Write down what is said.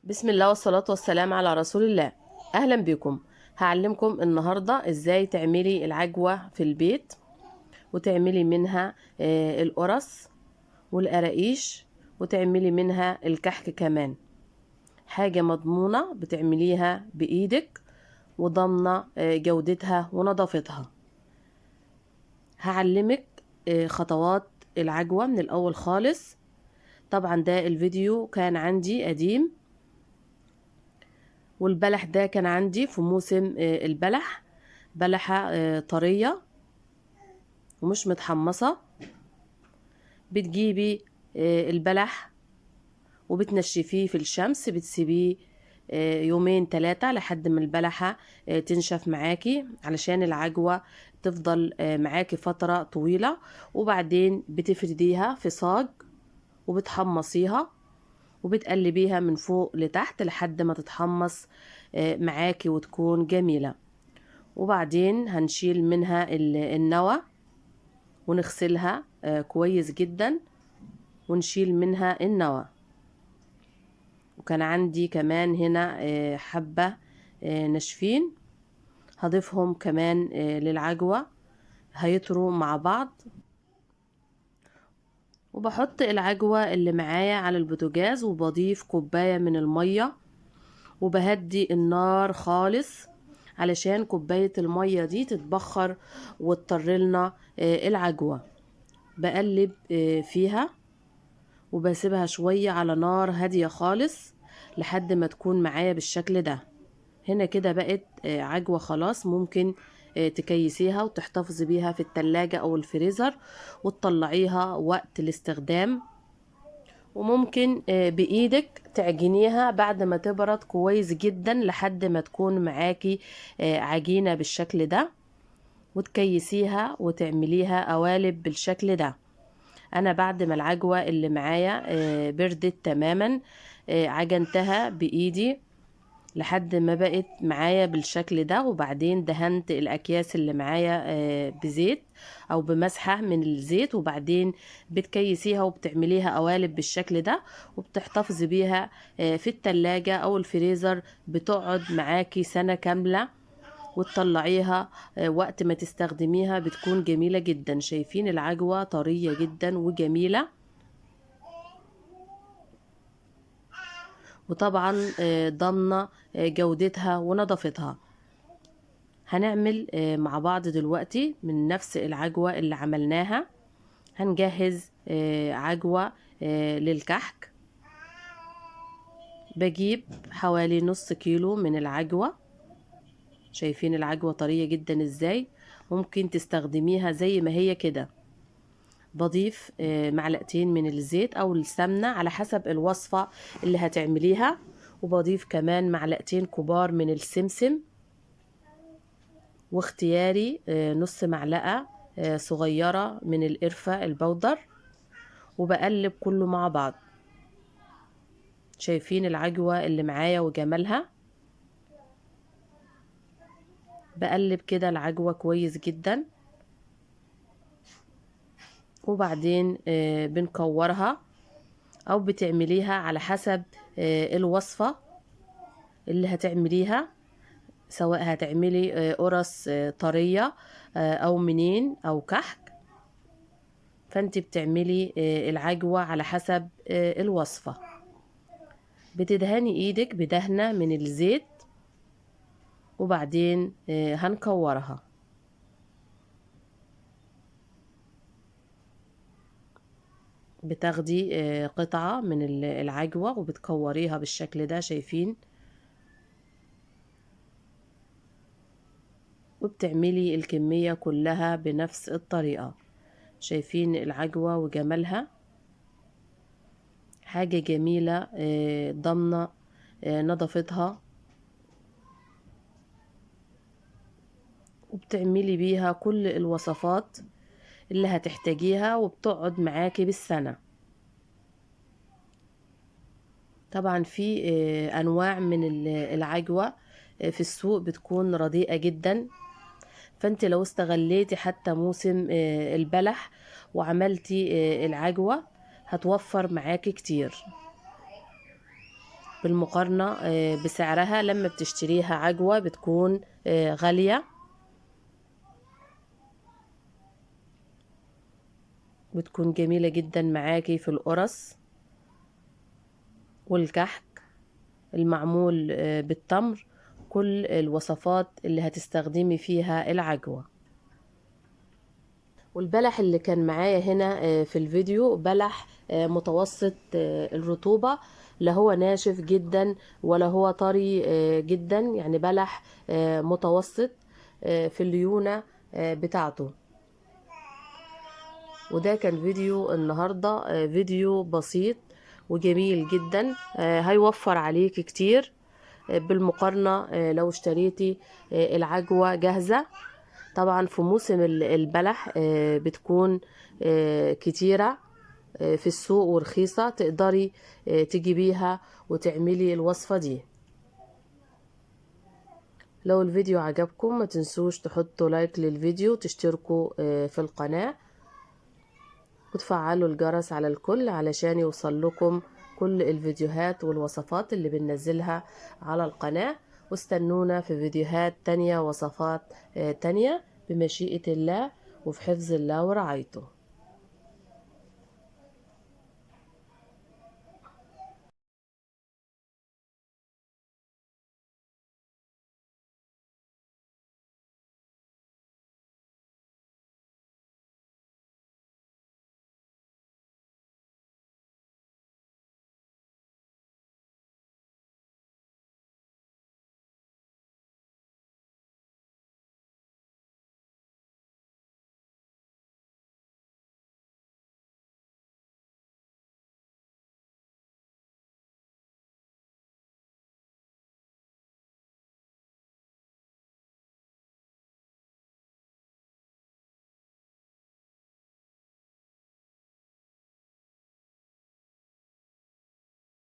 بسم الله والصلاة والسلام على رسول الله. أهلا بكم. هعلمكم النهاردة إزاي تعملي العجوة في البيت وتعملي منها القرص والقراقيش وتعملي منها الكحك كمان. حاجة مضمونة بتعمليها بإيدك وضامنة جودتها ونظافتها. هعلمك خطوات العجوة من الأول خالص. طبعا ده الفيديو كان عندي قديم، والبلح ده كان عندي في موسم البلح. بلحة طرية ومش متحمصة. بتجيبي البلح وبتنشفيه في الشمس، بتسيبيه يومين 3 لحد ما البلحة تنشف معاكي علشان العجوة تفضل معاكي فترة طويلة. وبعدين بتفرديها في صاج وبتحمصيها وبتقلبيها من فوق لتحت لحد ما تتحمص معاكي وتكون جميلة. وبعدين هنشيل منها النوى ونغسلها كويس جدا ونشيل منها النوى. وكان عندي كمان هنا حبة ناشفين هضيفهم كمان للعجوة، هيطروا مع بعض. وبحط العجوة اللي معايا على البوتاجاز وبضيف كوباية من المية وبهدي النار خالص علشان كوباية المية دي تتبخر وتطرلنا العجوة. بقلب فيها وبسيبها شوية على نار هادية خالص لحد ما تكون معايا بالشكل ده. هنا كده بقت عجوة خلاص، ممكن تكيسيها وتحتفظي بيها في التلاجة او الفريزر وتطلعيها وقت الاستخدام. وممكن بايدك تعجنيها بعد ما تبرد كويس جدا لحد ما تكون معاكي عجينة بالشكل ده، وتكيسيها وتعمليها قوالب بالشكل ده. انا بعد ما العجوة اللي معايا بردت تماما عجنتها بايدي لحد ما بقت معايا بالشكل ده. وبعدين دهنت الاكياس اللي معايا بزيت او بمسحة من الزيت، وبعدين بتكيسيها وبتعمليها قوالب بالشكل ده وبتحتفظي بيها في التلاجة او الفريزر. بتقعد معاكي سنة كاملة وتطلعيها وقت ما تستخدميها بتكون جميلة جدا. شايفين العجوة طرية جدا وجميلة، وطبعا ضامنة جودتها ونظافتها. هنعمل مع بعض دلوقتي من نفس العجوة اللي عملناها. هنجهز عجوة للكحك. بجيب حوالي نص كيلو من العجوة. شايفين العجوة طرية جدا ازاي، ممكن تستخدميها زي ما هي كده. بضيف معلقتين من الزيت او السمنة على حسب الوصفة اللي هتعمليها. وبضيف كمان معلقتين كبار من السمسم، واختياري نص معلقة صغيرة من القرفة البودر. وبقلب كله مع بعض. شايفين العجوة اللي معايا وجمالها. بقلب كده العجوة كويس جدا، وبعدين بنكورها او بتعمليها على حسب الوصفة اللي هتعمليها، سواء هتعملي قرص طرية او منين او كحك. فانت بتعملي العجوة على حسب الوصفة. بتدهني ايدك بدهنة من الزيت وبعدين هنكورها. بتاخدي قطعة من العجوة وبتكوريها بالشكل ده، شايفين، وبتعملي الكمية كلها بنفس الطريقة. شايفين العجوة وجمالها، حاجة جميلة ضمنة نظافتها، وبتعملي بيها كل الوصفات اللي هتحتاجيها وبتقعد معاكي بالسنة. طبعا في انواع من العجوة في السوق بتكون رديئة جدا، فانت لو استغليتي حتى موسم البلح وعملتي العجوة هتوفر معاكي كتير. بالمقارنة بسعرها. لما بتشتريها عجوة بتكون غالية، بتكون جميلة جدا معاكي في القرص والكحك المعمول بالتمر، كل الوصفات اللي هتستخدمي فيها العجوة. والبلح اللي كان معايا هنا في الفيديو بلح متوسط الرطوبة، لا هو ناشف جدا ولا هو طري جدا، يعني بلح متوسط في الليونة بتاعته. وده كان فيديو النهاردة، فيديو بسيط وجميل جدا، هيوفر عليك كتير بالمقارنة لو اشتريتي العجوة جاهزة. طبعا في موسم البلح بتكون كتيرة في السوق ورخيصة، تقدري تجيبيها وتعملي الوصفة دي. لو الفيديو عجبكم ما تنسوش تحطوا لايك للفيديو، تشتركوا في القناة وتفعلوا الجرس على الكل علشان يوصل لكم كل الفيديوهات والوصفات اللي بننزلها على القناة. واستنونا في فيديوهات تانية، وصفات تانية بمشيئة الله وفي حفظ الله ورعايته.